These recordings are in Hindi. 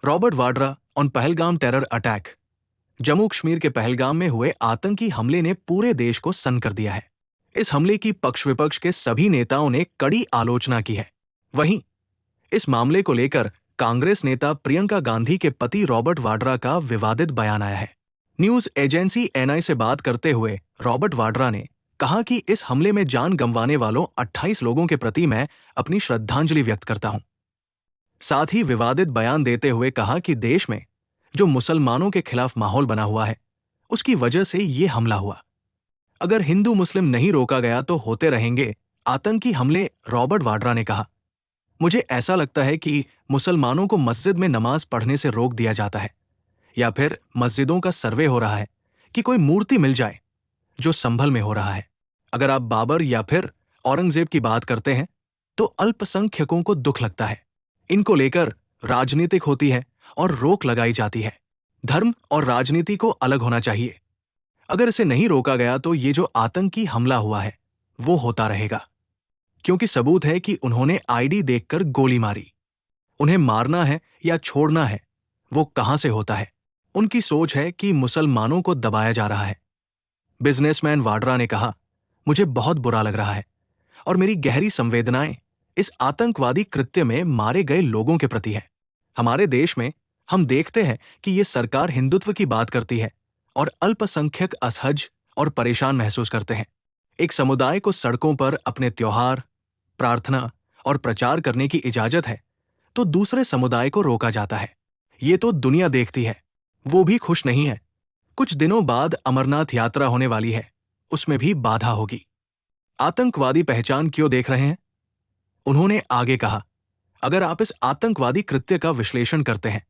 Robert Vadra on Pahalgam terror attack. Jammu Kashmir के पहलगाम में हुए आतंकी हमले ने पूरे देश को सन्न कर दिया है। इस हमले की पक्ष विपक्ष के सभी नेताओं ने कड़ी आलोचना की है। वहीं इस मामले को लेकर कांग्रेस नेता प्रियंका गांधी के पति रॉबर्ट वाड्रा का विवादित बयान आया है। न्यूज एजेंसी एनआई से बात करते हुए रॉबर्ट वाड्रा ने कहा कि इस हमले में जान गंवाने वालों 28 लोगों के प्रति मैं अपनी श्रद्धांजलि व्यक्त करता हूं। साथ ही विवादित बयान देते हुए कहा कि देश में जो मुसलमानों के खिलाफ माहौल बना हुआ है, उसकी वजह से ये हमला हुआ। अगर हिंदू मुस्लिम नहीं रोका गया तो होते रहेंगे आतंकी हमले, रॉबर्ट वाड्रा ने कहा। मुझे ऐसा लगता है कि मुसलमानों को मस्जिद में नमाज पढ़ने से रोक दिया जाता है, या फिर मस्जिदों का सर्वे हो रहा है कि कोई मूर्ति मिल जाए, जो संभल में हो रहा है। अगर आप बाबर या फिर औरंगजेब की बात करते हैं तो अल्पसंख्यकों को दुख लगता है। इनको लेकर राजनीतिक होती है और रोक लगाई जाती है। धर्म और राजनीति को अलग होना चाहिए। अगर इसे नहीं रोका गया तो ये जो आतंकी हमला हुआ है वो होता रहेगा, क्योंकि सबूत है कि उन्होंने आईडी देखकर गोली मारी। उन्हें मारना है या छोड़ना है, वो कहां से होता है। उनकी सोच है कि मुसलमानों को दबाया जा रहा है। बिजनेसमैन वाड्रा ने कहा, मुझे बहुत बुरा लग रहा है और मेरी गहरी संवेदनाएं इस आतंकवादी कृत्य में मारे गए लोगों के प्रति है। हमारे देश में हम देखते हैं कि ये सरकार हिंदुत्व की बात करती है और अल्पसंख्यक असहज और परेशान महसूस करते हैं। एक समुदाय को सड़कों पर अपने त्योहार, प्रार्थना और प्रचार करने की इजाजत है, तो दूसरे समुदाय को रोका जाता है। ये तो दुनिया देखती है, वो भी खुश नहीं है। कुछ दिनों बाद अमरनाथ यात्रा होने वाली है, उसमें भी बाधा होगी। आतंकवादी पहचान क्यों देख रहे हैं? उन्होंने आगे कहा, अगर आप इस आतंकवादी कृत्य का विश्लेषण करते हैं,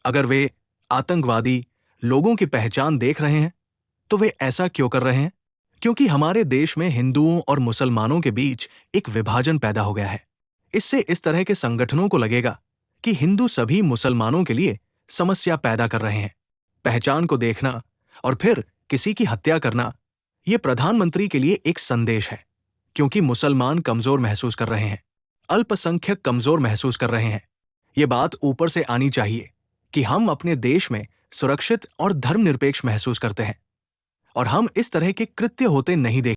अगर वे आतंकवादी लोगों की पहचान देख रहे हैं, तो वे ऐसा क्यों कर रहे हैं? क्योंकि हमारे देश में हिंदुओं और मुसलमानों के बीच एक विभाजन पैदा हो गया है। इससे इस तरह के संगठनों को लगेगा कि हिंदू सभी मुसलमानों के लिए समस्या पैदा कर रहे हैं। पहचान को देखना और फिर किसी की हत्या करना, यह प्रधानमंत्री के लिए एक संदेश है, क्योंकि मुसलमान कमजोर महसूस कर रहे हैं, अल्पसंख्यक कमजोर महसूस कर रहे हैं। ये बात ऊपर से आनी चाहिए कि हम अपने देश में सुरक्षित और धर्मनिरपेक्ष महसूस करते हैं और हम इस तरह के कृत्य होते नहीं देख